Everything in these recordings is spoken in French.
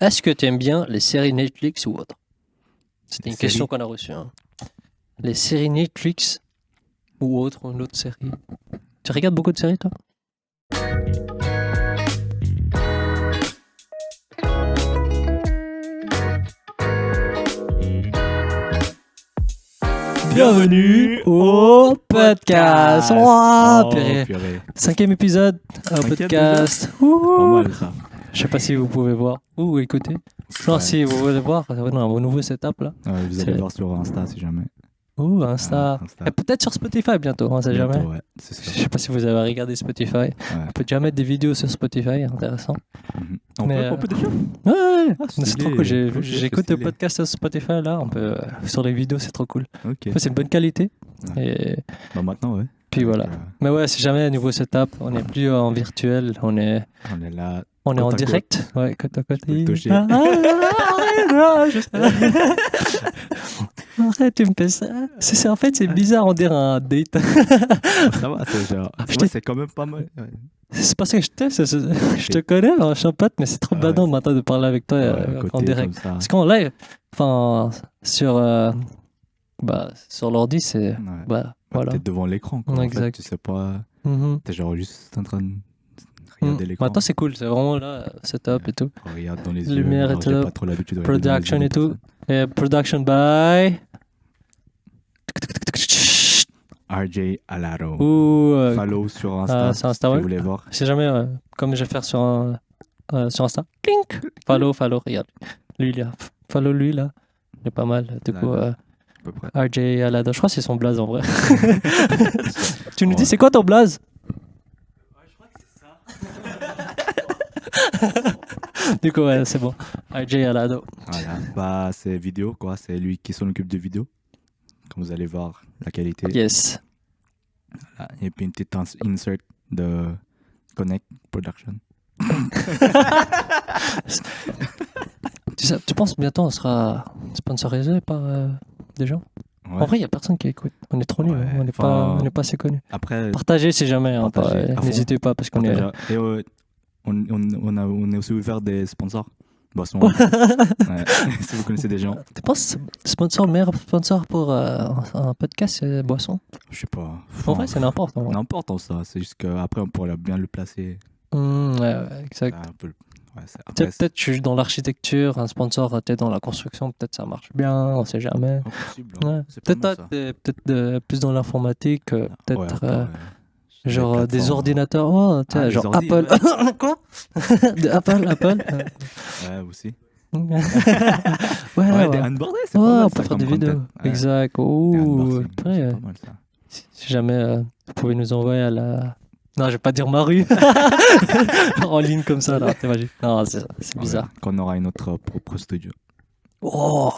Est-ce que tu aimes bien les séries Netflix ou autres? C'était Les une question séries. qu'on a reçue. Hein. Les séries Netflix ou autres, une autre série. Tu regardes beaucoup de séries, toi? Bienvenue au podcast. Ouah, purée. Purée. 5e épisode, un 5e podcast. Pas Ouh. mal ça. Je sais pas si vous pouvez voir ou écouter. Non, Ouais. si vous voulez voir, on a un nouveau setup là. Ouais, vous allez C'est- voir sur Insta si jamais. Ouh, Insta. Ah, Insta. Et peut-être sur Spotify bientôt, on sait Bientôt, jamais. ouais, c'est Je sûr. sais pas si vous avez regardé Spotify. Ouais. On peut déjà mettre des vidéos sur Spotify, intéressant. Mhm. On, Mais, peut, on peut déjà. Ouais, Ah, c'est stylé. trop cool. Ok, J'écoute c'est le stylé. podcast sur Spotify là. On peut sur les vidéos, c'est trop cool. Ok. Après, c'est une bonne qualité. Ouais. Et Bah maintenant, ouais. puis Avec, voilà. Mais ouais, si jamais un nouveau setup, on n'est plus en virtuel, on est on est là. en Côte à côte. direct. Ouais, côte à côte. peux le toucher. Arrête, tu me fais ça. En fait, c'est bizarre, on dirait un date. Ça va, c'est genre. Je Ouais, t'ai- c'est quand même pas mal. Ouais. C'est parce que je te connais, hein, je suis un pote, mais c'est trop Ouais. badant maintenant de parler avec toi Ouais, en côté direct. comme ça. Parce qu'en live, enfin, sur l'ordi, c'est. Ouais. Bah, voilà. T'es devant l'écran, quoi. En Exact. fait, tu sais pas. Mhm. T'es genre juste en train de regarder l'écran. Maintenant, c'est cool, c'est vraiment là, setup et tout. Regarde dans les Lumière yeux. et Alors, j'ai tout. pas trop l'habitude de regarder dans les Production yeux et des tout. personnes. Et production by. RJ Alaro. Ou. Follow sur Insta. sur Insta, si ouais. vous voulez voir. Si jamais, comme je vais faire sur Insta. Clink. Follow, regarde. Lui, là. Follow lui, là. Il est pas mal. Du coup, À peu près. RJ Alado. Je crois que c'est son blaze en vrai. Tu nous dis, Ouais. c'est quoi ton blaze? Du coup, ouais, c'est bon. RJ Alado. Voilà. Bah, c'est vidéo, quoi. C'est lui qui s'en occupe de vidéo. Comme vous allez voir, la qualité. Yes. Voilà. Et puis une petite insert de Connect Production. Tu penses bientôt on sera sponsorisé par des gens? Ouais. En vrai, il n'y a personne qui écoute. On est trop nuls. Ouais, On n'est enfin, pas assez connus. Après, Partagez si jamais. Hein, partagez à fond. n'hésitez pas parce qu'on est. et, on est aussi ouvert des sponsors. Boissons. Ouais. Si vous connaissez des gens. Tu penses le meilleur sponsor pour un podcast, c'est Boisson? Je sais pas. En vrai, c'est n'importe. En vrai. N'importe ça. C'est juste qu'après, on pourrait bien le placer. Ouais, exact. Un peu. Ouais, Peut-être je suis dans l'architecture, un sponsor peut-être dans la construction, peut-être ça marche bien, on sait jamais. Impossible. Ouais. C'est pas Peut-être mal, toi, ça. t'es peut-être plus dans l'informatique, peut-être Ouais, encore, genre des plateformes. ordinateurs, oh, tu sais, Ah, genre les ordi, Apple. ouais. Quoi? Apple. Ouais, aussi. Ouais, Des ouais. unboardés, c'est Ouais, pas mal. on ça peut faire comme des vidéos. content. Ouais. Exact. Des Ouh, unboxing, après, c'est pas mal ça. si jamais vous pouvez nous envoyer à la. Non, je vais pas dire ma rue. En ligne comme ça, là, t'imagines. Non, c'est bizarre. Ouais, quand on aura notre propre studio. Oh,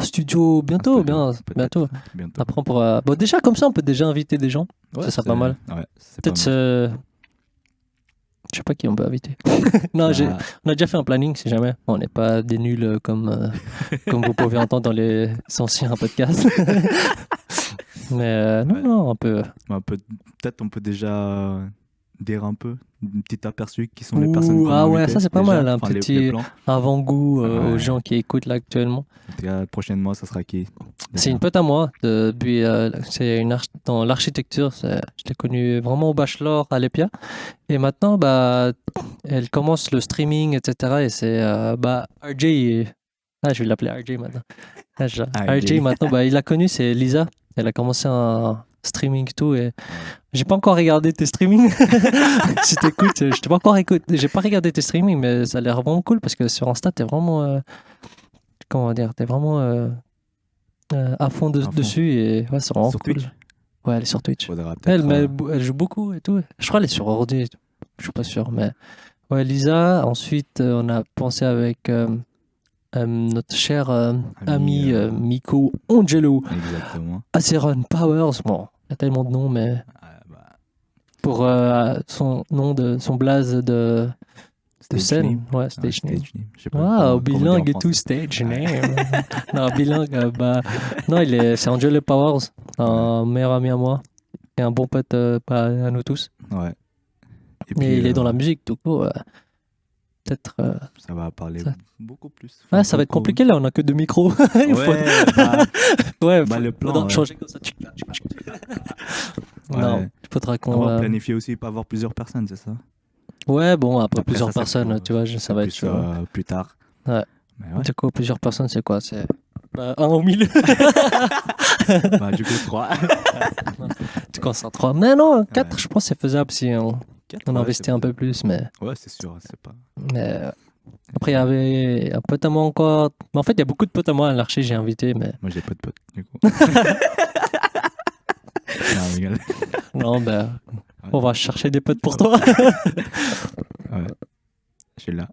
studio, bientôt, Peut-être. bientôt. Bientôt. Après, on pourra. Bon, déjà, comme ça, on peut déjà inviter des gens. Ouais, ça serait pas mal. Ouais, c'est Peut-être. pas mal. Je sais pas qui on peut inviter. Non, Bah, on a déjà fait un planning, si jamais. On n'est pas des nuls comme vous pouvez entendre dans les anciens podcasts. Mais Ouais. non, on peut. peut-être on peut déjà dire un peu, un petit aperçu qui sont les personnes qu'on a Ah ouais, invitées ça c'est pas déjà. mal, un Enfin, les petit plans. avant-goût aux Ouais. gens qui écoutent là actuellement. En tout cas, prochainement, ça sera qui C'est une pote à moi, c'est dans l'architecture. Je l'ai connue vraiment au bachelor à l'EPIA. Et maintenant, elle commence le streaming, etc. Et c'est RJ. Ah, je vais l'appeler RJ maintenant. RJ maintenant, il a connu, c'est Lisa. Elle a commencé un streaming et tout. Et j'ai pas encore regardé tes streamings. Si t'écoutes, je t'ai pas encore écouté. J'ai pas regardé tes streamings, mais ça a l'air vraiment cool parce que sur Insta, t'es vraiment. Comment dire, t'es vraiment à fond dessus et ouais, c'est vraiment Sur cool. Twitch. Ouais, elle est sur Twitch. Faudra Elle, peut-être. elle joue beaucoup et tout. Je crois qu'elle est sur ordi. Je suis pas sûr, mais ouais, Lisa. Ensuite, on a pensé avec notre cher ami Miko Angelo, Exactement. Aceron Powers. Bon, il y a tellement de noms, mais pour son nom son blaze de scène, ouais, stage name. Je sais pas Wow, comment dire en bilingue et tout, français. stage name. Non, bilingue, non, c'est Angelo Powers, un meilleur ami à moi et un bon pote à nous tous. Ouais. Et il est dans la musique, du coup, peut-être. Ça va parler Ça- beaucoup plus. Ah, ça va être beaucoup- compliqué là, on a que 2 micros. Il faut... Ouais, bah, Ouais, bah, le plan, faudra ouais. changer comme ça. Non, Ouais. il faudra qu'on. Avoir planifié aussi, pas avoir plusieurs personnes, c'est ça? Ouais, bon, après Après, plusieurs ça, c'est personnes, pour- tu vois, ça c'est va être plus, chaud. plus tard. Ouais. Mais ouais. Du coup, plusieurs personnes, c'est quoi? C'est un au milieu. Bah, du coup, 3. Tu commences à 3. Mais non, 4, je pense que c'est faisable si on investit un peu plus. Mais Ouais, c'est sûr, c'est pas. après, il y avait un pote à moi encore. Mais en fait, il y a beaucoup de potes à moi à l'Archer, j'ai invité. Mais Moi, j'ai pas de potes, du coup. Non, rigole. non, ben, Ouais. on va chercher des potes pour toi. Ouais. Je suis là.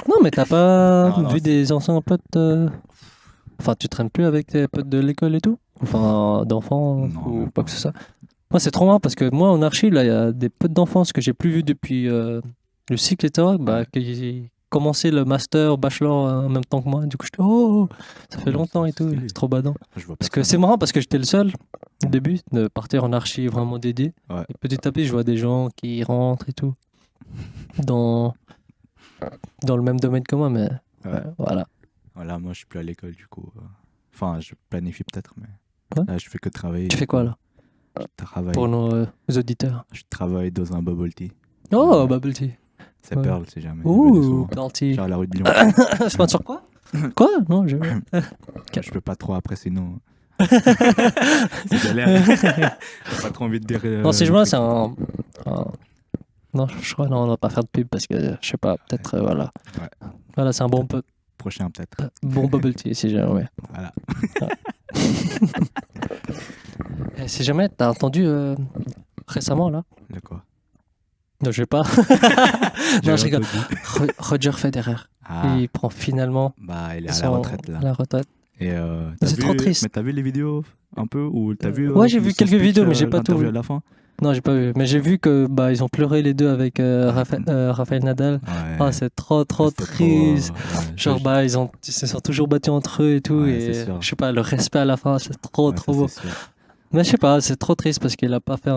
Non, mais t'as pas Non, vu des anciens potes. Enfin, tu traînes plus avec tes potes de l'école et tout? Enfin, d'enfants Non, ou même pas pas. que ce soit. Moi, c'est trop marrant parce que moi, en archi, là, il y a des potes d'enfance que j'ai plus vus depuis le cycle, etc. Bah, Ouais. qui ont commencé le master, bachelor en même temps que moi. Du coup, j'étais, oh, ça fait Non, longtemps c'est et tout. stylé. C'est trop badant. Je vois Parce personne. que c'est marrant parce que j'étais le seul au début de partir en archi vraiment dédié. Ouais. Et petit à petit, je vois des gens qui rentrent et tout dans le même domaine que moi, mais Ouais. voilà. Voilà, moi, je suis plus à l'école, du coup. Enfin, je planifie peut-être, mais Ouais. là, je fais que travailler. Tu fais quoi là Je travaille. pour nos auditeurs? Je travaille dans un bubble tea. Oh, Ouais. bubble tea. C'est Ouais. Pearl, si jamais. Venez Ouh, souvent. Pearl tea. Genre à la rue de Lyon. Sponsor quoi? Quoi? Non, je. Je peux pas trop après, sinon. C'est galère. J'ai pas trop envie de dire. Non, si je le vois, truc. c'est un- Non, je crois, non, on va pas faire de pub parce que je sais pas, peut-être, voilà. Ouais. Voilà, c'est un bon, Prochain, peut-être. bon bubble tea, si jamais, ouais. Voilà. Et si jamais, t'as entendu récemment, là? De quoi? Non, je sais pas. J'ai Non, je rigole. entendu. Roger Federer, Ah, il prend finalement bah, il est à la son- retraite, là. la retraite. Et C'est t'as trop vu- triste. Mais t'as vu les vidéos un peu ou t'as vu Ouais, j'ai vu son quelques speech, vidéos, mais j'ai pas tout l'interview vu. à la fin? Non, j'ai pas vu. Mais j'ai vu que bah ils ont pleuré les deux avec Rafael Nadal. Ouais. Ah, c'est trop C'était triste. ouais, Genre, bah, ils se sont toujours battus entre eux et tout. Ouais, et c'est sûr. je sais pas, le respect à la fin, c'est trop, ouais, trop ça, beau. c'est sûr. Mais je sais pas, c'est trop triste parce qu'il a pas fait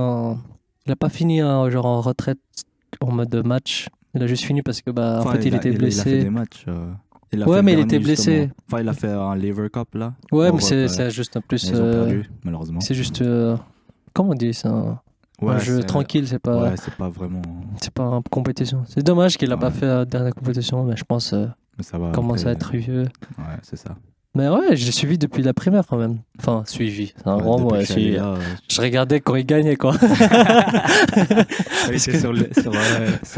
il a pas fini genre en retraite en mode match. Il a juste fini parce que, bah, en Enfin, fait, il était Il a fait blessé. des matchs. Il a Ouais, fait le mais il dernier, était blessé. justement. Enfin, il a fait un Lever Cup, là. Ouais, mais Europe, c'est juste un plus. Ils ont perdu, malheureusement. C'est juste. Comment on dit? C'est un Ouais, jeu c'est- tranquille, c'est pas, Ouais, c'est pas vraiment. c'est pas une compétition. C'est dommage qu'il a pas Ouais. fait la dernière compétition, mais je pense Mais ça va. commence à après, être vieux. Ouais, c'est ça. Mais ouais, je l'ai suivi depuis la primaire quand même. Enfin, suivi, c'est un Ouais, grand depuis mot. que Ouais, je suis allé suivi. là, Je regardais quand il gagnait, quoi. il était sur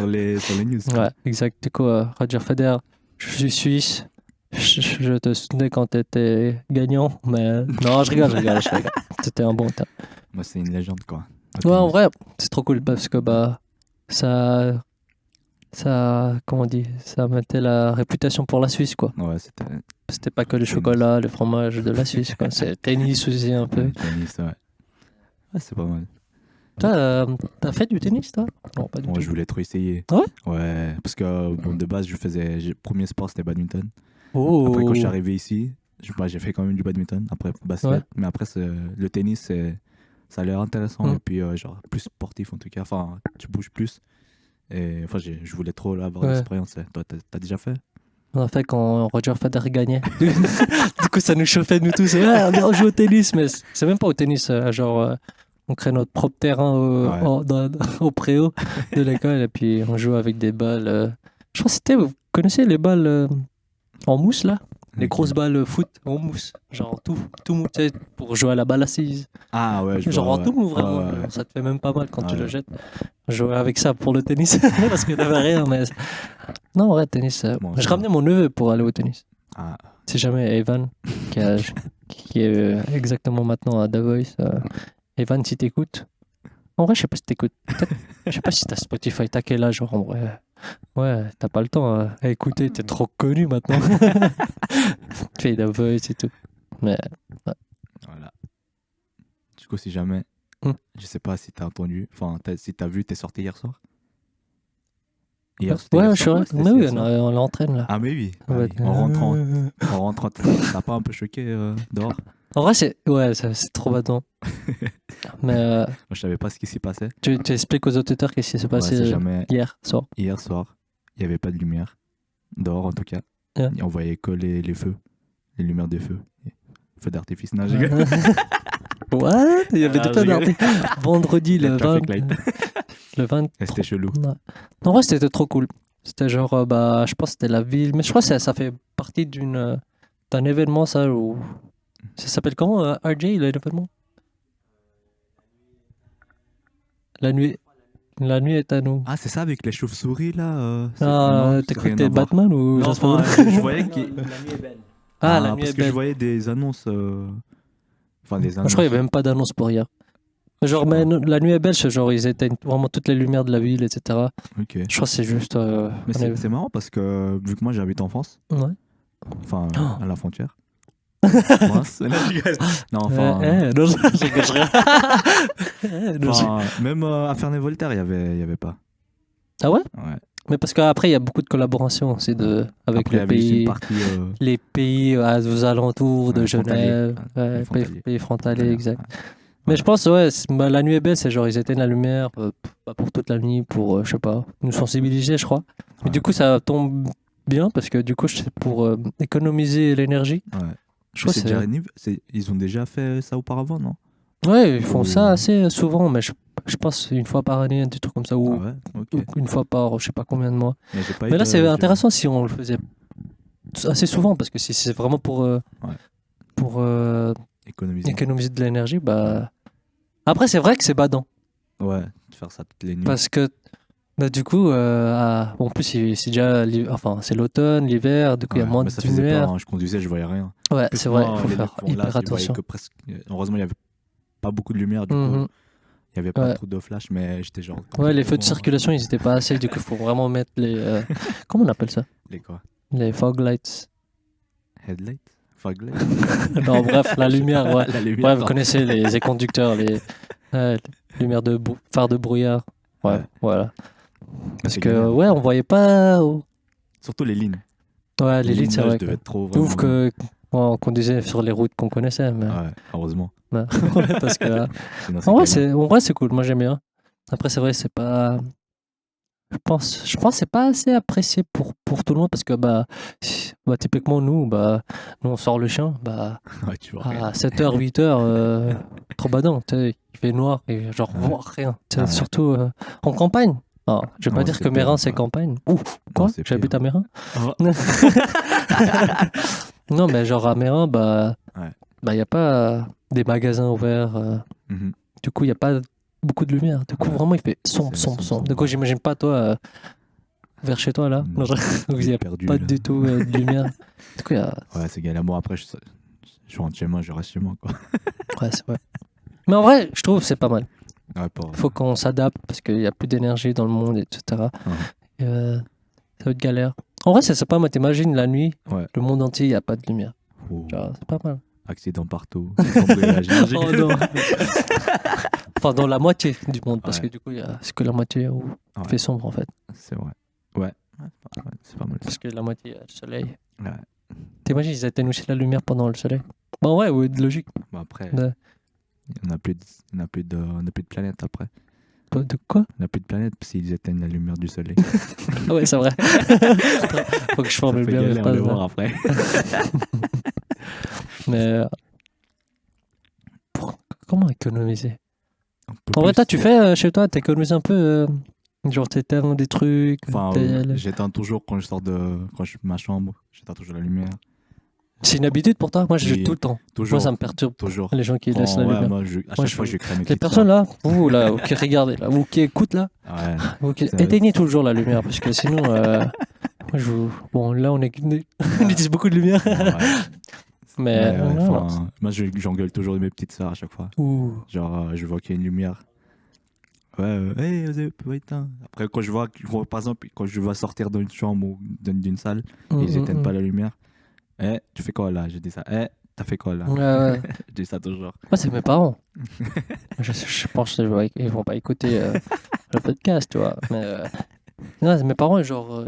les news. Ouais, exact. Du coup, Roger Federer, je suis suisse. Je te soutenais quand t'étais gagnant, mais non, je rigole. C'était un bon temps. Moi, c'est une légende, quoi. Ouais, en vrai, c'est trop cool parce que bah ça, comment on dit, ça mettait la réputation pour la Suisse, quoi. Ouais, c'était. C'était pas que le chocolat, le fromage de la Suisse, quoi. C'est tennis aussi un peu. Tennis, ouais. Ouais, c'est pas mal. Toi, t'as fait du tennis, toi? Non, pas du Moi, tout. je voulais trop essayer. Ah ouais? Ouais, parce que bon, de base, premier sport, c'était badminton. Oh. Après, quand je suis arrivé ici, j'ai fait quand même du badminton, après basket. Ouais. Mais après, le tennis, ça a l'air intéressant. Mm. Et puis, genre, plus sportif en tout cas. Enfin, tu bouges plus. Et enfin, je voulais trop là, avoir Ouais. l'expérience. Toi, t'as déjà fait? On a fait quand Roger Federer gagnait. Du coup, ça nous chauffait, nous tous. Ouais, on joue au tennis, mais c'est même pas au tennis. Genre, on crée notre propre terrain au préau de l'école et puis on joue avec des balles. Je crois que c'était, vous connaissez les balles en mousse là? Les Ok. grosses balles foot en mousse. Genre tout mou, tu sais, pour jouer à la balle assise. Ah ouais, je Genre vois, en tout mou, ouais. vraiment. Ouais, ouais. Ça te fait même pas mal quand tu Ouais. le jettes. Jouer avec ça pour le tennis parce que t'avais rien. Mais... Non, en vrai, tennis. Bon, je ça ramenais mon neveu pour aller au tennis. Ah, Si jamais Evan, qui est exactement maintenant à Davos, Evan, si t'écoutes, en vrai, je sais pas si t'écoutes. Peut-être, je sais pas si t'as Spotify, t'as quel âge, genre en vrai. Ouais, t'as pas le temps à écouter, t'es trop connu maintenant. Tu fais Davos et tout. Mais voilà. Du coup, si jamais, je sais pas si t'as entendu, enfin, si t'as vu, t'es sorti hier soir? C'était ouais, hier je suis soir, vrai. ouais, c'était Mais oui, hier soir. on l'entraîne là. Ah, mais oui. Ah Ouais. oui. En rentrant, t'as pas un peu choqué dehors? En vrai, c'est trop badant. Mais Moi, je savais pas ce qui s'y passait. tu expliques aux auditeurs qu'est-ce qui s'est passé si jamais, hier soir. hier soir, il n'y avait pas de lumière. Dehors, en tout cas. Ouais. Et on voyait que les feux, les lumières des feux. Feux d'artifice. Non, je rigole. What? Il y avait Ah, des je feux rigole. d'artifice. Vendredi, Les le 20. traffic lights. Le 20. Et c'était chelou. Ouais. En vrai, c'était trop cool. C'était genre, bah, je pense que c'était la ville. Mais je crois que ça fait partie d'un événement, ça. Ça s'appelle comment, RJ, l'événement? La nuit. La nuit est à nous. Ah, c'est ça avec les chauves-souris là Ah, non, t'as c'est cru que rien t'es à voir. Batman ou Non, Jasper enfin, Bond? je voyais que. La nuit est belle. Ah, la nuit parce est que je belle. voyais des annonces. Enfin, des Moi, annonces. je crois qu'il n'y avait même pas d'annonce pour hier. Genre, mais la nuit est belle, c'est genre, ils éteignent vraiment toutes les lumières de la ville, etc. Ok. Je crois que c'est juste. Mais c'est marrant parce que vu que moi j'habite en France, Ouais. enfin Oh. à la frontière. Mince. Non, je rigole. Non, enfin. Non, je rigole, je rigole. Enfin, même à Ferney-Voltaire, il y avait pas. Ah ouais? Ouais. Mais parce qu'après, il y a beaucoup de collaborations aussi avec Après, il y les avait juste une pays, partie. les pays aux alentours de Ouais, Genève, frontaliers. Frontaliers. pays frontaliers, exact. Ouais. Mais je pense, ouais, la nuit est belle, c'est genre ils éteignent la lumière pour toute la nuit, pour, je sais pas, nous sensibiliser, je crois. Mais Ouais. du coup, ça tombe bien parce que du coup, c'est pour économiser l'énergie. Ouais. Je crois C'est que déjà, ils ont déjà fait ça auparavant, non? Ouais, ils font ça Ou- assez souvent, mais je pense une fois par année, des trucs comme ça, Ah ou ouais, ok. une fois par je sais pas combien de mois. Mais j'ai pas Mais eu là, de- c'est j'ai- intéressant si on le faisait assez souvent, parce que si c'est vraiment pour Économiser. économiser de l'énergie, bah. Après, c'est vrai que c'est badant, Ouais, de faire ça toutes les nuits. parce que bah, du coup, en plus, c'est déjà enfin, c'est l'automne, l'hiver, du coup, il y a Ouais, moins mais de ça faisait lumière. peur, hein, je conduisais, je voyais rien. Ouais, Parce c'est que vrai, moi, il faut les- faire bon, là, hyper je voyais attention. que presque. Heureusement, il n'y avait pas beaucoup de lumière, du coup. Mhm. Il n'y avait pas Ouais. trop de flash, mais j'étais genre. Ouais, les feux de complètement- circulation, ils n'étaient pas assez, du coup, il faut vraiment mettre les. Comment on appelle ça? Les quoi? Les fog lights. Headlight? Fog light? Non, bref, la lumière, ouais. La lumière, Ouais, vous pardon. connaissez les conducteurs, les lumières de phare de brouillard. Ouais, Ouais. voilà. Parce C'est que, galère. ouais, on voyait pas. Surtout les lignes. Ouais, les lignes, c'est là, vrai. je devais être trop C'est ouf vraiment. que on conduisait sur les routes qu'on connaissait. Mais... Ouais, heureusement. Ouais, parce que, Sinon, en vrai, c'est cool. Moi, j'aime bien. Après, c'est vrai, c'est pas. Je pense que c'est pas assez apprécié pour tout le monde parce que, typiquement, nous, on sort le chien, Ouais, tu vois. rien. à 7h, 8h, trop badant, tu sais, il fait noir et genre, Ouais. voir rien. Tu sais, Ouais. surtout en campagne. Alors, je vais pas Ouais, dire c'est que pire, Mérin, c'est ouais. campagne. Ouf, quoi? c'est J'habite pire. à Mérin? Oh. Non, mais genre à Mérin, Ouais. y a pas des magasins ouverts. Mhm. Du coup, il y a pas beaucoup de lumière. Du coup, Ouais. vraiment, il fait sombre, C'est sombre, sombre, sombre. Du sombre, coup, ouais. j'imagine pas toi vers chez toi là. Non, où il y a Perdu, pas là. du tout de lumière. Du coup, il y a... Ouais, c'est galère. Moi, après, je rentre chez moi, je reste chez moi, quoi. ouais, c'est vrai. Mais en vrai, je trouve que c'est pas mal. Ouais, pas. Il faut qu'on s'adapte parce qu'il n'y a plus d'énergie dans le monde, etc. Ouais. Et, ça va être galère. En vrai, c'est pas mal. T'imagines la nuit, Ouais. le monde entier, il n'y a pas de lumière. Oh, Genre, c'est pas mal. accident partout. cambriolage. Non, je Oh rigole. non. Enfin, dans la moitié du monde, parce Ouais. que du coup, c'est que la moitié où il Ouais. fait sombre en fait. C'est vrai. Ouais. C'est pas mal. Parce que la moitié, il y a le soleil. Ouais. T'imagines, ils éteignent aussi la lumière pendant le soleil. Bon, ouais, logique. Bon, après, De, on n'a plus de planète après. de quoi? On n'a plus de planète s'ils éteignent la lumière du soleil. Ah ouais, c'est vrai. Faut que je Ça formule fait bien mes galère de phrases. voir Là. après. Mais comment économiser? On peut En vrai, plus, toi, tu fais chez toi, t'économises un peu, genre t'éteins des trucs. Enfin, t'es- j'éteins toujours quand je sors quand je suis de ma chambre, j'éteins toujours la lumière. C'est une habitude pour toi? Moi, je Oui. joue tout le temps. Toujours. Moi, ça me perturbe. Toujours. Les gens qui laissent la ouais, lumière. moi, à chaque fois, je- je crée mes Les petites personnes là, vous là, qui regardez là, vous qui écoutez là, sœurs. Ouais. vous qui... C'est- éteignez toujours la lumière parce que sinon, bon, là, on utilise beaucoup de lumière. Ouais. Mais, Ouais, non, enfin, moi, j'engueule toujours mes petites sœurs à chaque fois. ouh. Genre, je vois qu'il y a une lumière. Ouais, hey, vous avez pas éteint. Après, par exemple, quand je vais sortir d'une chambre ou d'une salle, et ils éteignent pas la lumière. Tu fais quoi là? Je dis ça. T'as fait quoi là? Ouais, ouais. Je dis ça toujours. Moi, c'est mes parents. Je pense qu'ils vont pas écouter le podcast, tu vois. Mais non, c'est mes parents, genre,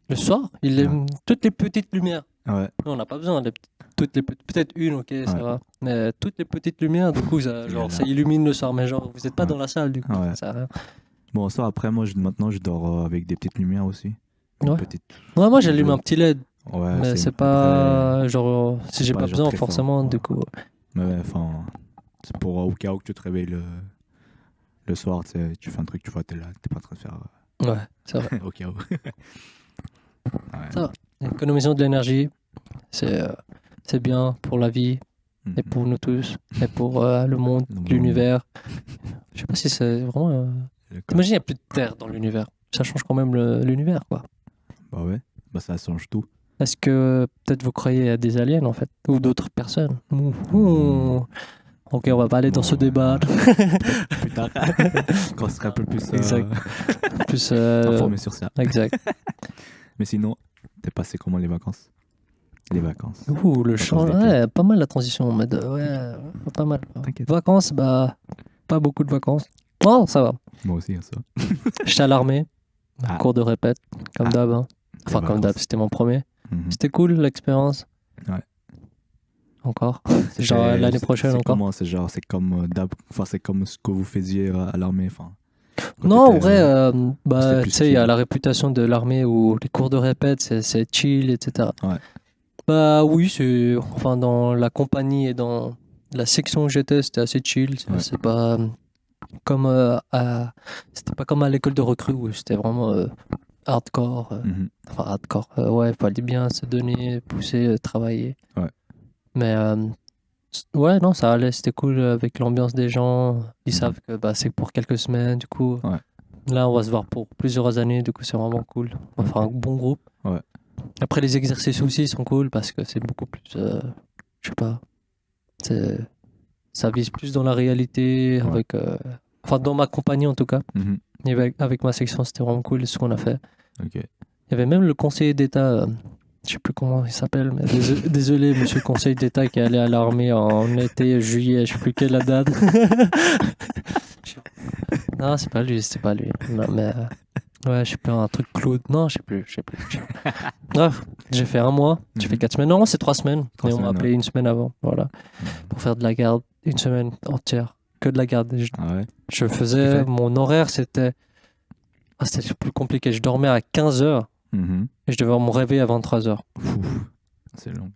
le soir, ils aiment toutes les petites lumières. Ouais. Nous, on n'a pas besoin de peut-être une, ok, ça Ouais. va. Mais toutes les petites lumières, du coup, ça, genre, ça illumine le soir. Mais genre, vous n'êtes pas Ouais. dans la salle, du coup. Ouais. Ça sert à rien. Bon, ça, après, moi, maintenant, je dors avec des petites lumières aussi. une Ouais. petite. Ouais, moi j'allume un petit LED, Ouais, mais c'est après, pas genre si j'ai pas pas genre besoin très fort, forcément, ouais. du coup. mais ouais, enfin, c'est pour au cas où que tu te réveilles le soir, tu fais un truc, tu vois, t'es là, t'es pas en train de faire Ouais, c'est vrai. au cas où. Ouais. Ça va. L'économisation de l'énergie, c'est euh, c'est bien pour la vie et Mhm. pour nous tous et pour le monde, Donc, l'univers. Je sais pas si c'est vraiment. le cas. T'imagines, il n'y a plus de terre dans l'univers. Ça change quand même l'univers, quoi. Bah ouais, bah ça change tout. Est-ce que peut-être vous croyez à des aliens, en fait, ou d'autres personnes? Ouh. Ok, on va pas aller dans ce débat. Peut-être plus tard, quand on sera un peu plus Exact. Plus. informé sur ça. Exact. Mais sinon, t'es passé comment les vacances? Les vacances. Ouh, le chant. d'été. Ouais, pas mal la transition en mode. Ouais, pas mal. T'inquiète. Vacances, bah, pas beaucoup de vacances. Oh, ça va. Moi aussi, hein, ça. J'étais à l'armée, Ah. cours de répète, comme Ah. d'hab. Hein. Les Enfin, comme d'hab, vacances. c'était mon premier. Mhm. C'était cool l'expérience. Ouais. Encore. C'était- Genre l'année prochaine c'est encore. comment? C'est genre, c'est comme enfin, c'est comme ce que vous faisiez à l'armée. Enfin, quand Non, en t'étais, vrai, c'était bah, plus tu sais, il y a chill. la réputation de l'armée où les cours de répète, c'est chill, etc. Ouais. Bah oui, enfin, dans la compagnie et dans la section où j'étais, c'était assez chill. Ouais. C'est pas comme c'était pas comme à l'école de recrue où c'était vraiment hardcore. Mhm. Enfin, hardcore. Ouais, il fallait bien se donner, pousser, travailler. Ouais. Mais ouais, non, ça allait, c'était cool avec l'ambiance des gens. Ils Mhm. savent que bah, c'est pour quelques semaines, du coup. Ouais. Là, on va se voir pour plusieurs années, du coup, c'est vraiment cool. On va faire un bon groupe. Ouais. Après, les exercices aussi sont cool parce que c'est beaucoup plus. Je sais pas. Ça vise plus dans la réalité. Ouais. Avec, enfin, dans ma compagnie en tout cas. Mhm. Et avec ma section, c'était vraiment cool ce qu'on a fait. Ok. Il y avait même le conseiller d'État. Je sais plus comment il s'appelle, mais désolé, monsieur conseiller d'État qui est allé à l'armée en été, juillet, je sais plus quelle la date. Non, c'est pas lui, c'était pas lui. Non, mais ouais, je sais plus, un truc Claude. Non, je sais plus. Bref, j'ai fait un mois, j'ai fait 4 semaines. Non, c'est 3 semaines. Trois Mais on m'a semaines, appelé une semaine avant, voilà, pour faire de la garde, une semaine entière, que de la garde. Ah ouais. Je faisais, fait mon horaire, c'était plus compliqué. Je dormais à 15h Mhm. et je devais me réveiller à 23h. C'est long.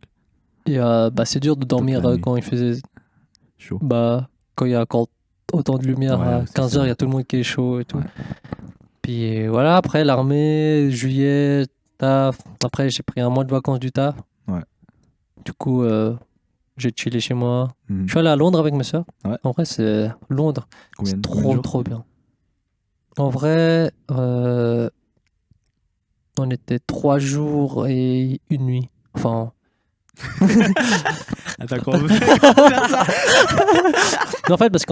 Et bah, c'est dur de dormir la nuit. quand il faisait. Chaud. Bah, quand il y a encore autant de lumière Ouais, à c'est 15h, ça. il y a tout le monde qui est chaud et tout. Ouais. Puis voilà, après l'armée, juillet, taf. Après, j'ai pris un mois de vacances du taf. Ouais. Du coup, j'ai chillé chez moi. Mhm. Je suis allé à Londres avec mes soeurs. Ouais. En vrai, c'est Londres. Combien C'est de trop, jours? trop bien. En vrai, on était 3 jours et une nuit. Enfin, Attends, comment on en fait, parce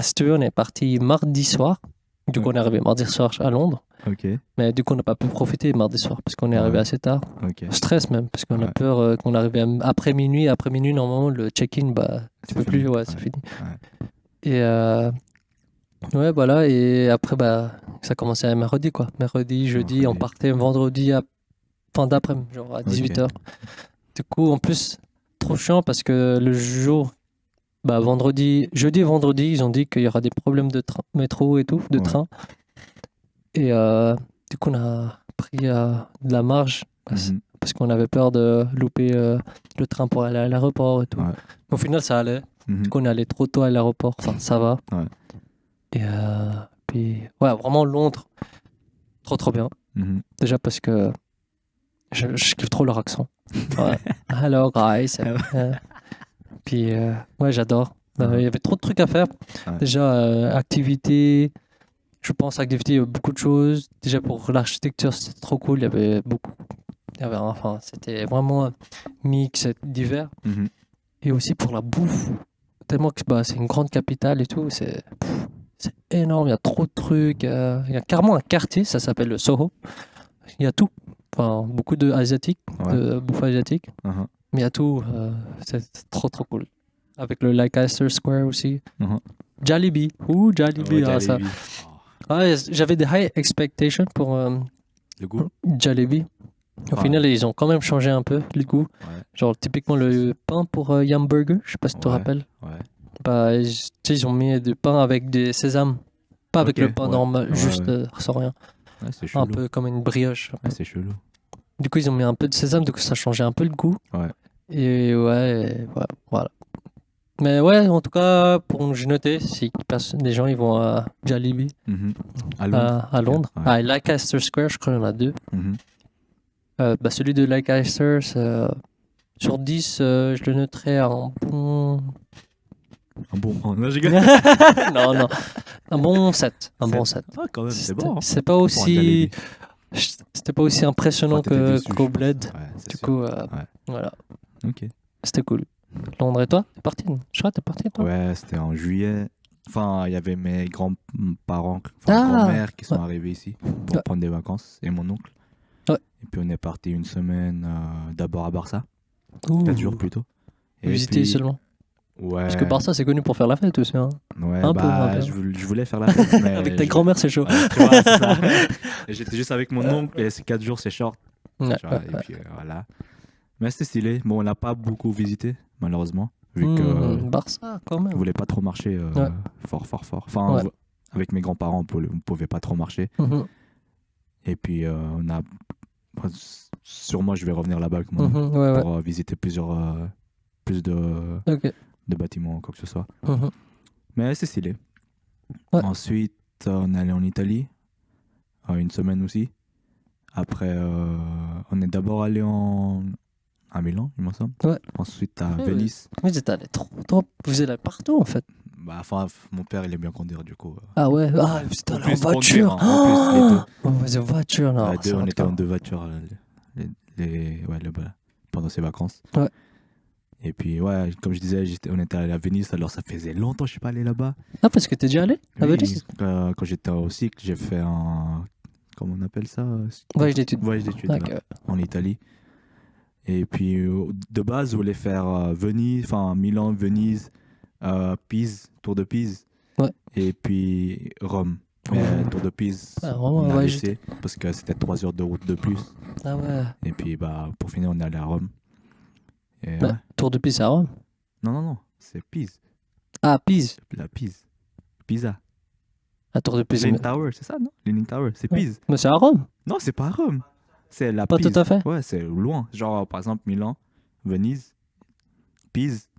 si tu veux, on est parti mardi soir. Du coup, Ouais. on est arrivé mardi soir à Londres. Ok. Mais du coup, on n'a pas pu profiter mardi soir parce qu'on est arrivé Ouais. assez tard. Ok. Stress même, parce qu'on a Ouais. peur qu'on arrive après minuit. Après minuit, normalement, le check-in, bah, tu C'est peux fini. plus. Ouais, Ouais. c'est fini. Ouais. Et ouais, voilà. Et après, bah, ça commençait à mercredi, quoi. Mercredi, jeudi, on Mercredi. partait vendredi à fin d'après-midi, genre à 18h. Du coup, en plus, trop chiant parce que le jour, bah, jeudi et vendredi, ils ont dit qu'il y aura des problèmes de métro et tout, de Ouais. train. Et du coup, on a pris de la marge Mhm. parce qu'on avait peur de louper le train pour aller à l'aéroport et tout. Ouais. Au final, ça allait. Mhm. Du coup, on est allé trop tôt à l'aéroport. Enfin, ça va. Ouais. Et puis, ouais, vraiment Londres, trop trop bien. Mhm. Déjà parce que je kiffe trop leur accent. Ouais. Hello guys. Puis, ouais, j'adore. Il y avait trop de trucs à faire. Ouais. Déjà, activités. Je pense activités, il y avait beaucoup de choses. Déjà pour l'architecture, c'était trop cool. Il y avait beaucoup. Enfin, c'était vraiment mix, divers. Mhm. Et aussi pour la bouffe. Tellement que bah, c'est une grande capitale et tout. C'est énorme. Il y a trop de trucs. Il y a carrément un quartier, ça s'appelle le Soho. Il y a tout. Enfin, beaucoup de Ouais. bouffe asiatique. Mhm. Mais il y a tout. C'est trop trop cool. Avec le Leicester Square aussi. Mhm. Jollibee. Jollibee. Ouais, Ah, ça. Jollibee. Ah, j'avais des high expectations pour Le goût. Jollibee. Au Ouais. final, ils ont quand même changé un peu le goût. Ouais. Genre, typiquement, le pain pour Yum Burger, je sais pas si tu te Ouais. rappelles. Ouais. Bah, tu sais, ils ont mis du pain avec des sésames. Pas avec Ok, le pain ouais. normal, Ouais, juste ouais. sans rien. Ouais, c'est un chelou. peu comme une brioche. Ouais, c'est chelou. Du coup, ils ont mis un peu de sésame, du coup, ça changeait un peu le goût. Ouais. Et ouais, voilà. Mais ouais, en tout cas, j'ai noté, si les gens ils vont à Jollibee, Mhm. À Londres. à Londres, Ouais. à Leicester Square, je crois qu'il y en a 2. Mhm. Celui de Leicester, sur 10, je le noterais un bon. Un bon. Non, j'ai Non, non, un bon 7. Un bon 7. Ah, quand même, c'est bon. Hein. C'est pas Pour un aussi. Jollibee. C'était pas aussi impressionnant Enfin, t'étais déçu, qu'au je pense. Bled. Ouais, c'est Du sûr. coup, Ouais. voilà. Ok. C'était cool. Londres et toi? T'es parti? Je crois que t'es parti, toi? Ouais, c'était en juillet. Enfin, il y avait mes grands-parents, enfin Ah grand-mère qui sont ouais. arrivés ici pour Ouais. prendre des vacances et mon oncle. Ouais. Et puis on est parti une semaine d'abord à Barça, Ouh. 4 jours plutôt. Et Visiter puis, seulement. ouais, Parce que Barça, c'est connu pour faire la fête aussi. Hein. ouais, Un peu. je voulais faire la fête, mais Avec ta grand-mère, c'est chaud. Ouais, tu vois, c'est ça. Et j'étais juste avec mon oncle et ces 4 jours, c'est short. Ouais, Tu vois, et puis voilà. Mais c'était stylé. Bon, on n'a pas beaucoup visité, malheureusement, vu que Barça, quand on même. voulait pas trop marcher Ouais. fort. Enfin, Ouais. avec mes grands-parents, on pouvait pas trop marcher. Mhm, Et puis, sûrement, je vais revenir là-bas avec mon oncle ouais. pour visiter plus de Ok. bâtiments, quoi que ce soit. Mhm. Mais c'est stylé. Ouais. Ensuite, on est allé en Italie, une semaine aussi. Après, on est d'abord allé à Milan, il me semble. Ouais. Ensuite, à Ouais, Venise. Vous êtes allé trop. Vous êtes allé partout, en fait. Bah, enfin, mon père, il aime bien conduire, du coup. Ah ouais. Ah, vous êtes En allé en plus, voiture. conduire, hein, en plus, les deux. Oh, vous êtes en voiture, non. Ouais, c'est on était en hardcore. 2 voitures pendant ces vacances. Ouais. Et puis, ouais, comme je disais, on était allé à Venise, alors ça faisait longtemps que je suis pas allé là-bas. Ah, parce que t'es déjà allé à Oui, Venise? quand j'étais au cycle, j'ai fait un. Comment on appelle ça? Voyage d'études. Voyage d'études, Ok. là, en Italie. Et puis, de base, je voulais faire Venise, enfin Milan, Venise, Pise, Tour de Pise. Ouais. Et puis Rome. Mais Tour de Pise, Ah, vraiment, on a ouais, laissé parce que c'était 3 heures de route de plus. Ah ouais. Et puis, pour finir, on est allé à Rome. Et Ouais. ouais. Tour de Pise à Rome. Non, c'est Pise. Ah, Pise. La Pise. Pisa. La Tour de Pise. Leaning Tower, c'est ça, non? Leaning Tower, c'est Ouais. Pise. Mais c'est à Rome. Non, c'est pas à Rome. C'est la Pas Pise. tout à fait. Ouais, c'est loin. Genre, par exemple, Milan, Venise, Pise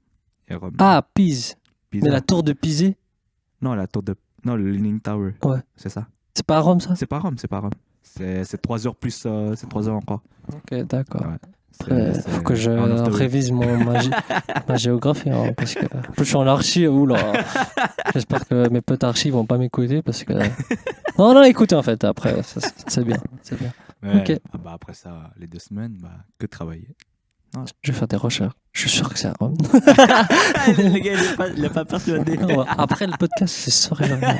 et Rome. Ah, Pise. Pisa. Mais la Tour de Pise, Non, la tour de. Non, le Leaning Tower. Ouais. C'est ça. c'est pas à Rome, ça? C'est pas Rome. C'est 3 heures plus. C'est 3 heures encore. Ok, d'accord. Ouais. Après, faut que je un off the way. révise ma géographie. Hein, parce que en plus, je suis en archi. Oula. J'espère que mes potes archi vont pas m'écouter. Parce que. Non, écoutez, en fait. Après, c'est bien. C'est bien. Ouais. Ok. Ah après ça, les 2 semaines, que travailler. Je vais faire des recherches. Je suis sûr que c'est à Rome. Le gars, il est pas persuadé. Après le podcast, c'est sûr et certain.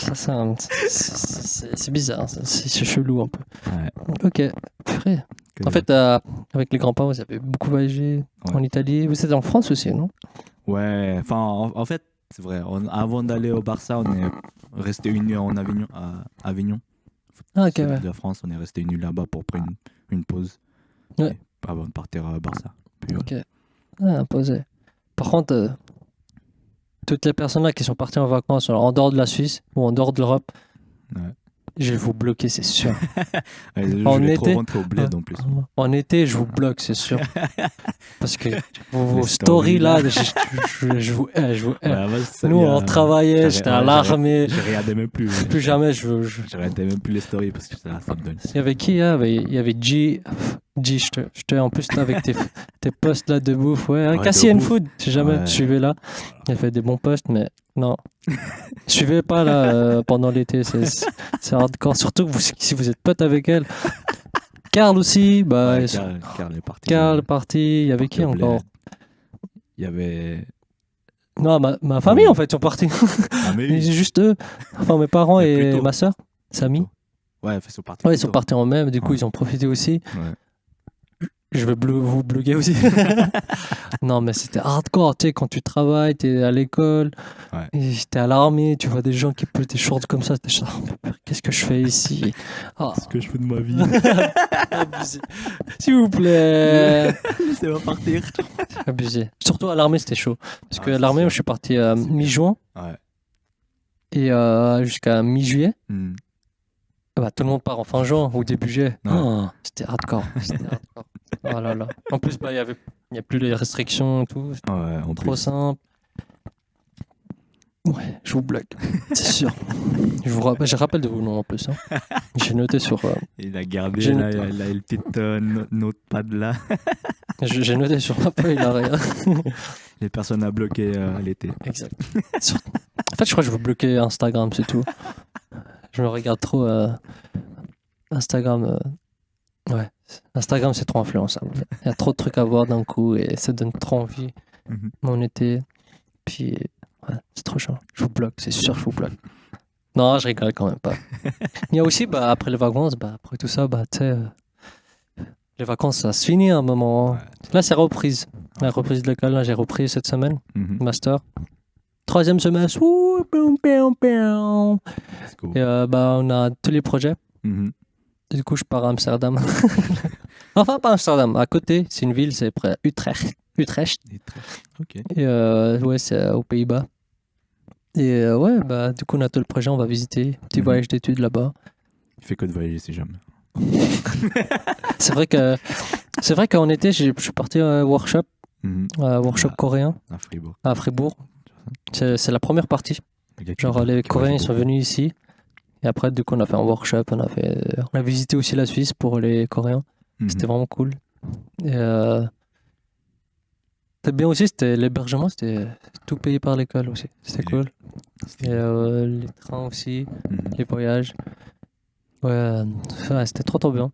Ça, c'est bizarre. C'est chelou un peu. Ouais. Ok. Purée. En fait, avec les grands-parents, vous avez beaucoup voyagé en Italie. Vous êtes en France aussi, non? Ouais, enfin, en fait, c'est vrai. Avant d'aller au Barça, on est resté une nuit en Avignon, à Avignon. Ah, ok, Sud ouais. de la France, on est resté une nuit là-bas pour prendre une pause. Ouais. Et avant de partir à Barça. Puis, Ok. Ah, posé. Par contre, toutes les personnes là qui sont parties en vacances en dehors de la Suisse ou en dehors de l'Europe, ouais. je vais vous bloquer, c'est sûr. Je En voulais été- trop rentrer au bled en plus. En été, je vous bloque, c'est sûr. Parce que vos Les stories stories, là, là. je vous hais, je vous hais. Ouais, moi, ça, Nous, il y a- on travaillait, j'étais à l'armée. J'ai regardé même plus. Plus jamais, Je regardais même plus les stories parce que ça me donne. Il y avait qui hein? Il y avait G, je te en plus là, avec tes posts là de bouffe. Ouais, Ouais, Cassian de bouffe. Food, si jamais, Ouais. suivez-la. Il a fait des bons posts, mais non. Suivez pas là pendant l'été, c'est hardcore. Surtout que si vous êtes pote avec elle. Karl aussi, bah, Ouais, Karl est parti. Karl est parti. Il y avait qui au bled. encore? Il y avait. Non, ma famille en fait, ils sont partis. Ah, mais oui. Juste eux. Enfin, mes parents Mais et plutôt. ma soeur, Samy. Ouais, ils sont partis. Ouais, ils sont partis en même, du coup, Ouais. ils ont profité aussi. Ouais. Je vais vous bloquer aussi. Non, mais c'était hardcore, tu sais, quand tu travailles, t'es à l'école, Ouais. et t'es à l'armée, tu vois des gens qui peuvent des shorts comme ça, t'es genre, qu'est-ce que je fais ici? Ah, Ce que je fais de ma vie. abusé. S'il vous plaît. Laissez-moi partir. Abusé. Surtout à l'armée, c'était chaud. Parce que Ah, à c'est l'armée, sûr. je suis parti à mi-juin. Ouais. Et jusqu'à mi-juillet, Hmm. bah, tout le monde part en fin juin ou début juillet. Ouais. Oh, c'était hardcore. Oh là là. En plus, bah, il n'y a plus les restrictions et tout. C'était Ouais, en trop plus. simple. Ouais, je vous blague. C'est sûr. Je rappelle de vos noms en plus. Hein. J'ai noté sur. Il a gardé J'ai là, noté, il a le petit notepad là. j'ai noté sur ma feuille là, regarde. Les personnes à bloquer à l'été. Exact. En fait, je crois que je veux bloquer Instagram, c'est tout. Je me regarde trop Instagram. Ouais, Instagram, c'est trop influençable. Il y a trop de trucs à voir d'un coup et ça donne trop envie. Mhm. Mon été. Puis, ouais, c'est trop chiant. Je vous bloque, c'est sûr, je vous bloque. Non, je rigole quand même pas. Il y a aussi, bah, après les vacances, bah, après tout ça, bah, tu sais, les vacances, ça se finit à un moment. Ouais. Là, c'est reprise. La reprise de l'école, là, j'ai repris cette semaine. Mhm. Master. Troisième semestre. Ouh, pium, pium, pium. Let's go. Et bah, on a tous les projets. Mhm. Du coup, je pars à Amsterdam. Enfin, pas Amsterdam. À côté, c'est une ville, c'est près Utrecht. Utrecht. Ok. Et ouais, c'est aux Pays-Bas. Et ouais, bah, du coup, on a tout le projet, on va visiter. Petit Mhm. voyage d'études là-bas. Il fait que de voyager, c'est jamais. C'est vrai qu'en été, je suis parti à un workshop, Mhm. workshop Ah. coréen À Fribourg. à Fribourg. C'est la première partie. Le gars qui Genre, les qui Coréens, ils voyage sont beaucoup. venus ici. Et après, du coup, on a fait un workshop. On a visité aussi la Suisse pour les Coréens. Mhm. C'était vraiment cool. Et c'était bien aussi, c'était l'hébergement, c'était tout payé par l'école aussi. C'était Stylé. cool. Et les trains aussi, Mhm. les voyages. Ouais, c'était trop bien.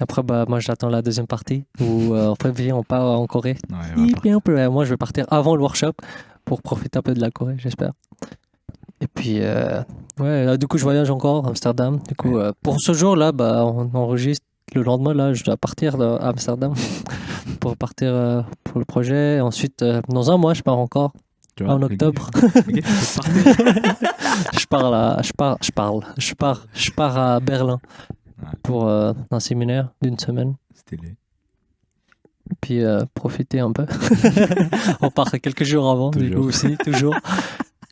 Après, bah, moi, j'attends la deuxième partie où en février, on part en Corée. Ouais, on va partir. Moi, je vais partir avant le workshop pour profiter un peu de la Corée, j'espère. Et puis, ouais, là, du coup, je voyage encore à Amsterdam. Du coup, pour ce jour-là, bah, on enregistre. Le lendemain, là, je dois partir à Amsterdam pour partir pour le projet. Ensuite, dans un mois, je pars encore. Tu vois, En le gars, octobre. le gars, il fait partir. Je pars à Berlin Ouais. pour un séminaire d'une semaine. Stylé. Puis profiter un peu. On part quelques jours avant, du coup Toujours. aussi, toujours.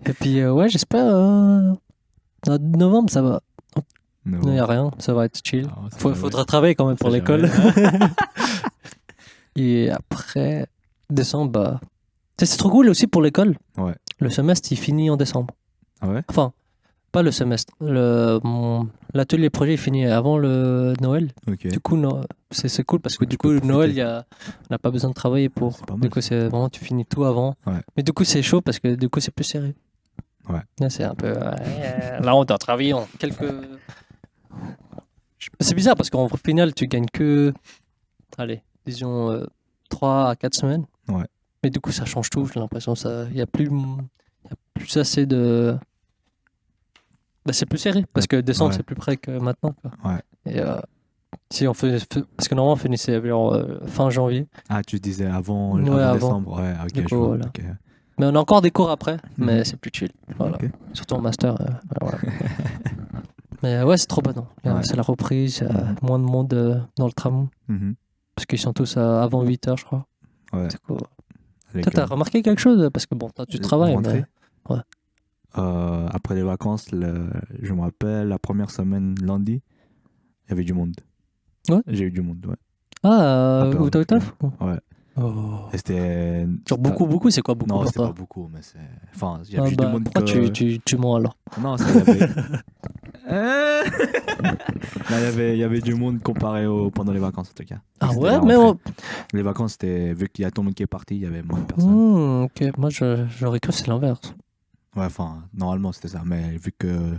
Et puis, ouais, j'espère. En novembre, ça va. Non. Il n'y a rien, ça va être chill. Ah, ça jamais. Faudra travailler quand même pour Ça l'école. jamais. Et après, décembre, bah. Tu sais, c'est trop cool aussi pour l'école. Ouais. Le semestre, il finit en décembre. Ah ouais? Enfin, pas le semestre. L'atelier projet, il finit avant le Noël. Ok. Du coup, c'est cool parce que Tu du peux coup, Noël, profiter. on n'a pas besoin de travailler pour. C'est pas mal, Du coup, ça. c'est vraiment, tu finis tout avant. Ouais. Mais du coup, c'est chaud parce que du coup, c'est plus serré. Ouais. Là, c'est un peu. Là, on doit travailler en quelques. C'est bizarre parce qu'en final, tu gagnes que. Allez, disons 3 à 4 semaines. Ouais. Mais du coup, ça change tout. J'ai l'impression il n'y a plus assez de. Bah, c'est plus serré parce que décembre, Ouais. c'est plus près que maintenant. Quoi. Ouais. Et si on parce que normalement, on finissait genre, fin janvier. Ah, tu disais avant, Ouais, avant avant. décembre. Ouais, ok, Du je coup, vois. voilà. Ok. Mais on a encore des cours après, mais Mhm. c'est plus chill. Voilà. Ok. Surtout en master. Voilà. Mais ouais, c'est trop bon. Ouais. C'est la reprise, il y a Mhm. moins de monde dans le tram. Mhm. Parce qu'ils sont tous avant 8h, je crois. Ouais. Du coup, Avec, toi, t'as remarqué quelque chose? Parce que bon, toi, tu travailles. rentrée. Mais... Ouais. Après les vacances, je me rappelle, la première semaine, lundi, il y avait du monde. Ouais. J'ai eu du monde, ouais. Ah, Un peu où t'as eu avant, taf? Ouais. Oh. Et c'était. Genre beaucoup, c'est quoi beaucoup Non, pour c'était toi? pas beaucoup, mais c'est. Enfin, il y Ah avait juste du bah, monde pourquoi que. tu mens alors? Non, il y avait. Non, il y avait du monde comparé pendant les vacances, en tout cas. Ah C'était ouais, la mais rentrée. Les vacances, c'était. Vu qu'il y a tout le monde qui est parti, il y avait moins de personnes. ok, moi j'aurais cru que c'est l'inverse. Ouais, enfin, normalement, c'était ça. Mais vu que.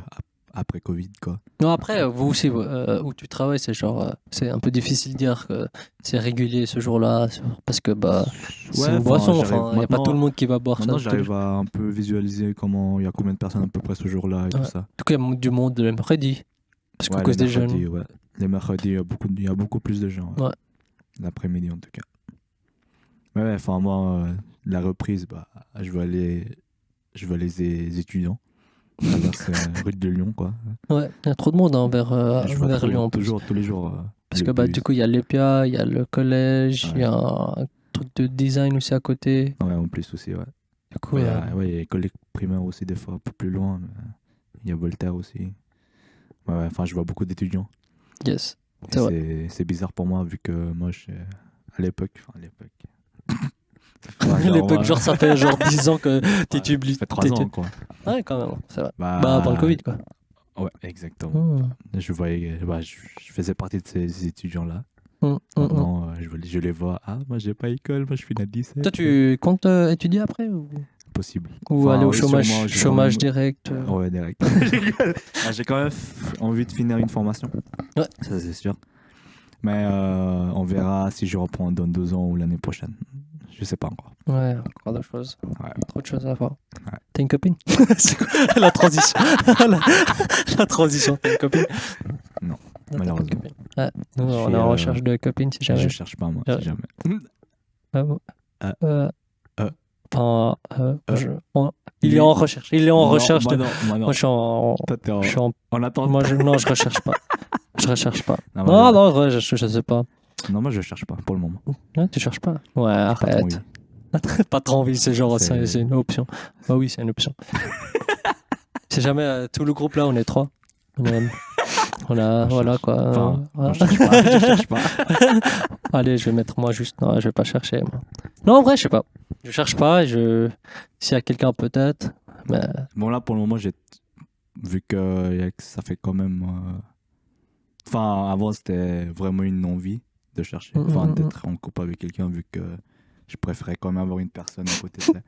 Après Covid, quoi. Non, après, vous aussi, où tu travailles, c'est genre, c'est un peu difficile de dire que c'est régulier ce jour-là, parce que bah, c'est une boisson, enfin, il n'y a pas tout le monde qui va boire ça. Maintenant, j'arrive à un peu visualiser comment il y a combien de personnes à peu près ce jour-là et tout ça. En tout cas, il y a du monde le mercredi, parce qu'à Ouais, cause les des jeunes. mercredis, ouais. Les mercredis, il y a beaucoup plus de gens. Ouais. L'après-midi, en tout cas. Ouais, enfin, moi, la reprise, bah, je veux aller les étudiants. Traverser rue de Lyon, quoi. Ouais, il y a trop de monde vers Je vois Lyon en plus. toujours, tous les jours. Parce le que bah, bus. du coup, il y a l'EPIA, il y a le collège, il y a un truc de design aussi à côté. Ouais, en plus aussi, ouais. Du coup, Il y a l'école primaire aussi, des fois, un peu plus loin. Mais il y a Voltaire aussi. Ouais, enfin, je vois beaucoup d'étudiants. Yes. Et C'est vrai. c'est bizarre pour moi, vu que moi, à l'époque. L'époque, genre, ça fait genre 10 ans que Ça t'étudies. fait 3 ans, quoi. Ouais, quand même, c'est vrai. Bah, Bah, avant le Covid, quoi. Ouais, exactement. Hmm. Je voyais, je faisais partie de ces étudiants-là. Hmm. Maintenant, je les vois. Ah, moi, j'ai pas école, moi, je finis à 17. Toi, tu comptes étudier après Possible. ou Enfin, aller au oui, chômage, sûrement, j'ai chômage quand direct même- Ouais, direct. Ah, j'ai quand même envie de finir une formation. Ouais. Ça, c'est sûr. Mais on verra si je reprends dans 2 ans ou l'année prochaine. Je sais pas encore. Ouais, encore d'autres choses. Ouais. Trop de choses à voir. Ouais. T'as une copine? C'est quoi la transition? la transition, t'as une copine? Non, t'as pas de malheureusement. copine. Ouais, nous, Je on suis, est en recherche de copine si jamais. Je cherche pas, moi, Ouais. si jamais. Ah bon. Euh. Enfin, Euh. il est en recherche. Il est en recherche de. Non, moi, non. Moi, je suis en. Toi, t'es Je suis en. en attente. Moi, non, je recherche pas. Je recherche pas. Non, Non, non, ouais, je sais pas. Non, moi, je cherche pas pour le moment. Ouais, tu cherches pas. Ouais, J'ai pas trop arrête. envie. Pas trop envie, c'est genre, C'est- c'est une option. Bah oui, c'est une option. C'est jamais tout le groupe là, on est 3. On a, On voilà cherche. quoi. Enfin, Voilà. on cherche pas. Je cherche pas. Allez, je vais mettre moi juste. Non, je vais pas chercher. Moi. Non, en vrai, je sais pas. Je cherche pas. S'il y a quelqu'un peut-être. Mais Bon, là, pour le moment, vu que ça fait quand même. Enfin, avant, c'était vraiment une envie de chercher. Enfin, d'être en couple avec quelqu'un, vu que je préférais quand même avoir une personne à côté de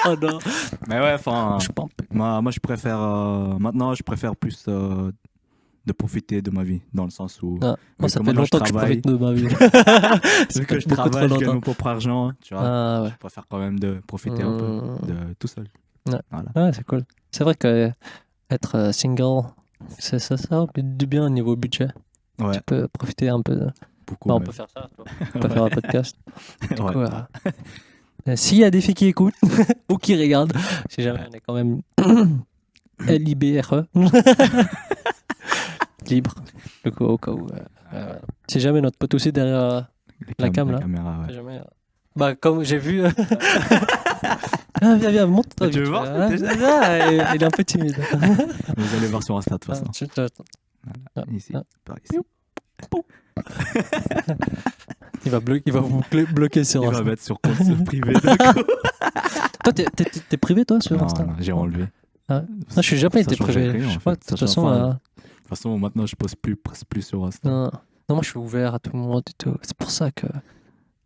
oh non. Mais ouais, enfin. Je pense. Moi, je préfère. Maintenant, je préfère plus de profiter de ma vie. Dans le sens où. Ah, moi, vu ça que fait maintenant, longtemps que je travaille, profite de ma vie. Vu que je beaucoup trop travaille, je gagne longtemps. mon propre argent, tu vois. Ah ouais. Je préfère quand même de profiter un peu de tout seul. Ouais. Voilà. Ouais, c'est cool. C'est vrai que être single, ça a du bien au niveau budget. Ouais, Tu peux profiter un peu. beaucoup. Bah, on même. peut faire ça. On peut faire un podcast. Du Ouais. coup, s'il y a des filles qui écoutent ou qui regardent, si jamais on est quand même LIBRE, libre, du coup, au cas où. Si jamais notre pote aussi derrière la cam là. caméra, ouais. si jamais, bah, comme j'ai vu. Viens, montre-toi. Tu veux vite, voir hein. Il est un peu timide. Vous allez voir sur Insta de toute façon. Ici, Ah. par ici. Il va vous bloquer sur Il va Insta. mettre sur compte privé. d'un coup. Toi, t'es privé toi sur Non, Insta? non, j'ai enlevé. Ah. Non, je suis jamais Ça été change privé. rien, Je sais en pas, fait. de Ça toute change- façon. enfin, De toute façon, maintenant, je poste presque plus sur Insta. Non, moi je suis ouvert à tout le monde et tout. C'est pour ça que.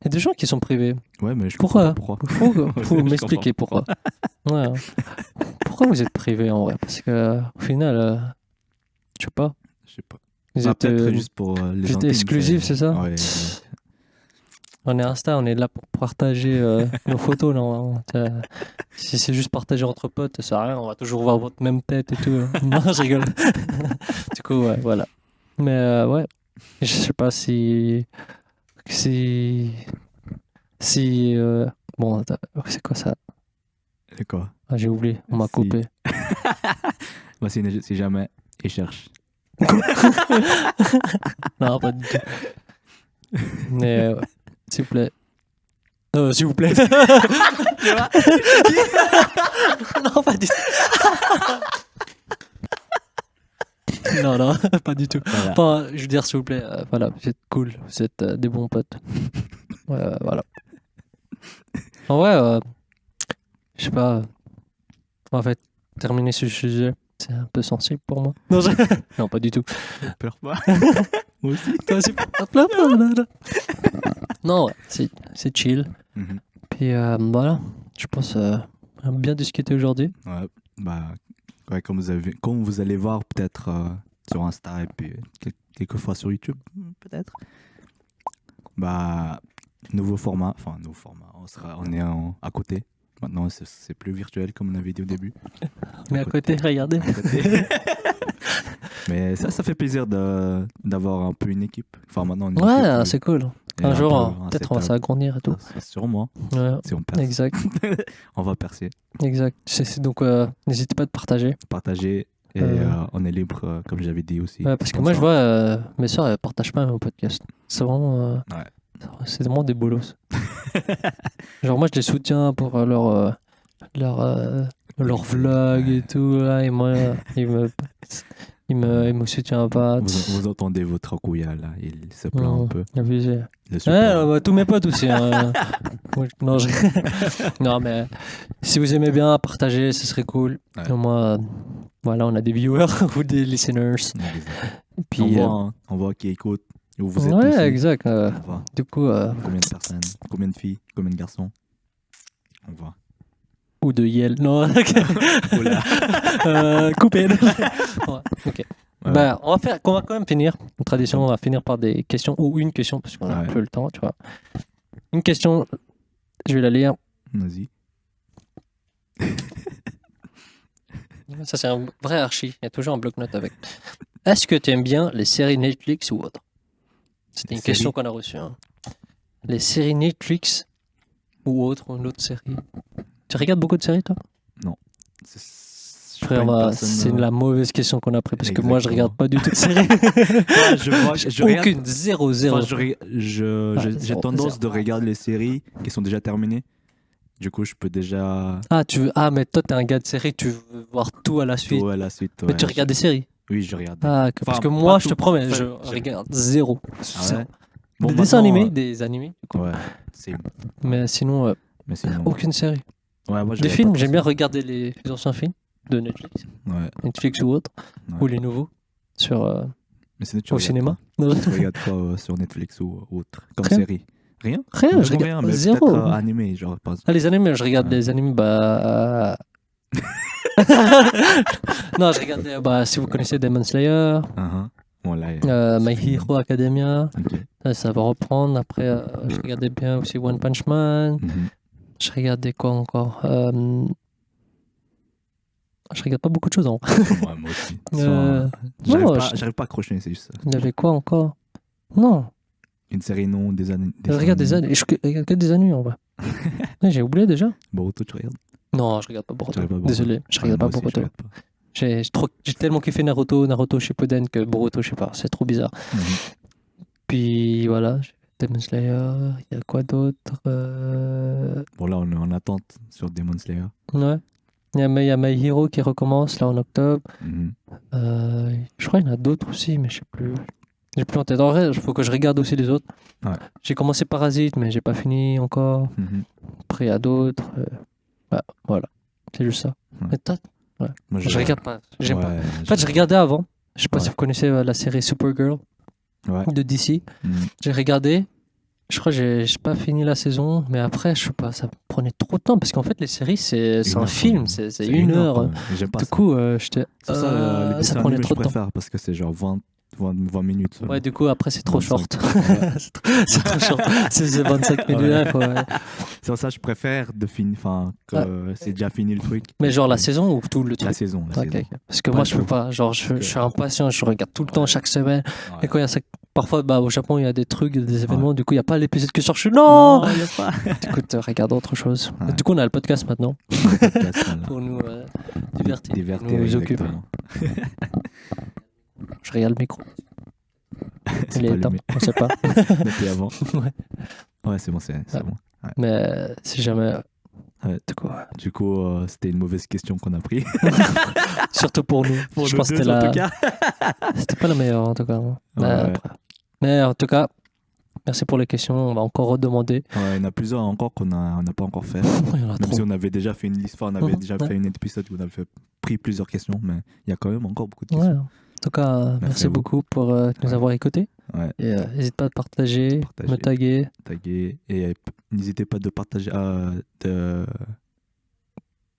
Il y a des gens qui sont privés. Ouais, mais je Pourquoi comprends pas pourquoi. Faut Je m'expliquer pourquoi. Ouais. Pourquoi vous êtes privé en vrai? Parce que au final, je sais pas. Je sais pas. Vous Bah, êtes, peut-être juste pour les vous êtes intimes, exclusif, c'est ça? Ouais. On est Insta, on est là pour partager nos photos. Là, si c'est juste partager entre potes, ça sert à rien. On va toujours voir votre même tête et tout. Non, je rigole. Du coup, ouais, voilà. Mais ouais, je sais pas si. Bon, attends, c'est quoi ça? C'est quoi? Ah, j'ai oublié, on m'a Si. coupé. Bah, si jamais il cherche. Non, pas du tout. Mais s'il vous plaît. S'il vous plaît. Non, pas du tout. Non, pas du tout. Voilà. Enfin, je veux dire, s'il vous plaît, voilà, vous êtes cool, vous êtes des bons potes. Ouais, voilà. En vrai, je sais pas. En fait, terminer ce sujet, c'est un peu sensible pour moi. Non, non, pas du tout. Pleure pas. Moi aussi. Toi aussi, non, ouais, c'est chill. Mhm. Puis voilà, je pense on a bien discuté aujourd'hui. Ouais, bah, ouais, comme vous allez voir peut-être sur Insta et puis quelques fois sur YouTube, peut-être. Bah, nouveau format, on est à côté. Maintenant, c'est plus virtuel comme on avait dit au début. Mais à côté, regardez. Mais ça fait plaisir d'avoir un peu une équipe. Enfin, maintenant, une Ouais, équipe, c'est cool. et Un jour, peu peut-être on va setup. s'agrandir et tout. Sûrement, Ouais, si on perce, exact, on va percer. exact. Donc, n'hésitez pas à partager. Partager et on est libre, comme j'avais dit aussi. Ouais, parce que Comme moi, ça. je vois, mes soeurs, elles partagent pas mon podcast. C'est vraiment, Ouais. c'est vraiment des bolos. Genre, moi, je les soutiens pour leur leur vlog et tout, là, et moi, il me soutient pas. Vous entendez votre couilla là, il se plaint un peu. Abusé. Le Ouais, support. bah, tous mes potes aussi. Hein. Non, non, mais si vous aimez bien, partagez, ce serait cool. Ouais. Au moins, voilà, on a des viewers ou des listeners. Et puis, On voit qui écoute, où vous êtes ouais, aussi. exact. On voit Du coup, combien de personnes, combien de filles, combien de garçons. On voit. ou de Yel. Non, ok. Coupé. Ouais, ok. Ouais. Bah, on va quand même finir. Une tradition, on va finir par des questions ou une question parce qu'on a un peu le temps, tu vois. Une question, je vais la lire. Vas-y. Ça, c'est un vrai archi. Il y a toujours un bloc-notes avec. Est-ce que tu aimes bien les séries Netflix ou autres? C'était une question qu'on a reçue. Hein. Les séries Netflix ou autres, ou une autre série. Tu regardes beaucoup de séries, toi? Non. Frère, c'est la mauvaise question qu'on a pris parce que moi, je regarde pas du tout de séries. je Aucune, zéro. J'ai tendance de regarder les séries qui sont déjà terminées. Du coup, je peux déjà. Mais toi, t'es un gars de série, tu veux voir tout à la suite. Tout à la suite. Mais tu regardes des séries? Oui, je regarde. Parce que moi, je te promets, je regarde zéro. Des dessins animés, des animés. Ouais, mais sinon, aucune série. Ouais, moi, des films, j'aime bien regarder les anciens films de Netflix. Ouais. Netflix ou autre. Ou les nouveaux. Au cinéma. Tu regardes quoi sur Netflix ou autre comme série? Rien, je regarde mais zéro. Peut-être animé, genre. Les animés, je regarde les animés, non, je regarde, si vous connaissez Demon Slayer, My Hero Academia, ça va reprendre. Après, je regardais bien aussi One Punch Man. Je regardais quoi encore? Je regarde pas beaucoup de choses. Hein. Ouais, moi aussi. J'arrive pas à accrocher, c'est juste ça. Il y avait quoi encore? Non. Une série non, des années. Je regarde des années. Je regarde que des années en vrai. J'ai oublié déjà. Boruto, tu regardes? Non, je regarde pas Boruto. Désolé, je regarde pas Boruto. J'ai tellement kiffé Naruto Shippuden que Boruto, je sais pas, c'est trop bizarre. Puis voilà, Demon Slayer, il y a quoi d'autre? Bon, là, on est en attente sur Demon Slayer. Ouais. Il y a My Hero qui recommence là en octobre. Je crois qu'il y en a d'autres aussi, mais je sais plus. J'ai plus en tête. En vrai, il faut que je regarde aussi les autres. Ouais. J'ai commencé Parasite, mais j'ai pas fini encore. Après, il y a d'autres. Voilà, c'est juste ça. Ouais. Mais toi, moi, je regarde pas. J'aime pas. En fait, je regardais avant. Je sais pas si vous connaissez la série Supergirl de DC. J'ai regardé. Je crois que j'ai pas fini la saison, mais après, je sais pas, ça prenait trop de temps parce qu'en fait, les séries, c'est un film, c'est 1 heure. J'aime pas du ça. coup, j'étais. Ça prenait trop de temps. Je préfère parce que c'est genre 20 minutes. Seulement. Ouais, du coup, après, c'est trop short. C'est trop short. C'est 25 minutes. Ouais. C'est pour ça que je préfère c'est déjà fini le truc. Mais genre la saison ou tout le truc? La saison. Parce que moi, je peux pas. Genre, je suis impatient, je regarde tout le temps, chaque semaine. Et quand il y a ça. Parfois, au Japon, il y a des trucs, des événements. Du coup, il n'y a pas l'épisode que sur Non, il n'y a pas. Du coup, tu regardes autre chose. Ouais. Du coup, on a le podcast maintenant. Pour nous divertir. Nous occuper. Je regarde le micro. Il est temps, on sait pas. Depuis avant. Ouais, c'est bon, c'est bon. Ouais. Mais si jamais. Du coup, c'était une mauvaise question qu'on a pris. Surtout pour nous. Je pense que c'était pas la meilleure en tout cas. Mais en tout cas, merci pour les questions. On va encore redemander. Ouais, il y en a plusieurs encore qu'on n'a pas encore fait. Même si on avait déjà fait une liste, on avait déjà fait une épisode où on avait pris plusieurs questions, mais il y a quand même encore beaucoup de questions. Ouais. En tout cas, merci beaucoup pour nous avoir écoutés. Ouais. Et n'hésite pas à partager, me taguer. Et n'hésitez pas de partager. Je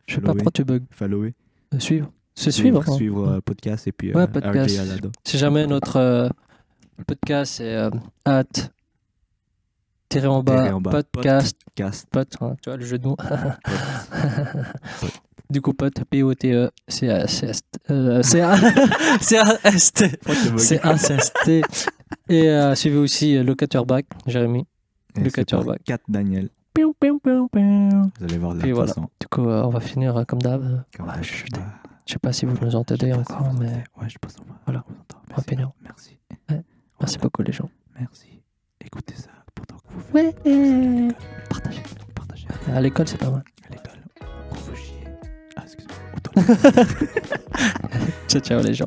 sais pas pourquoi tu bugs. Follower. Suivre. C'est suivre. Suivre podcast et puis podcast. RJ Alado. Si jamais notre podcast c'est podcast. Tu vois le jeu de mots. Du coup, pote, P-O-T-E, C-A-S-T. Et suivez aussi Locateurs-Bac, Jérémy. Locateurs-Bac. 4 Daniel. Vous allez voir de la façon. Du coup, on va finir comme d'hab. Je sais pas si vous nous entendez encore, mais. Ouais, je pense qu'on va. Voilà, on va finir. Merci. Merci beaucoup, les gens. Merci. Écoutez ça pendant que vous faites. Partagez. À l'école, c'est pas mal. À l'école, on vous chier. Ah, excuse-moi. Ciao, ciao les gens.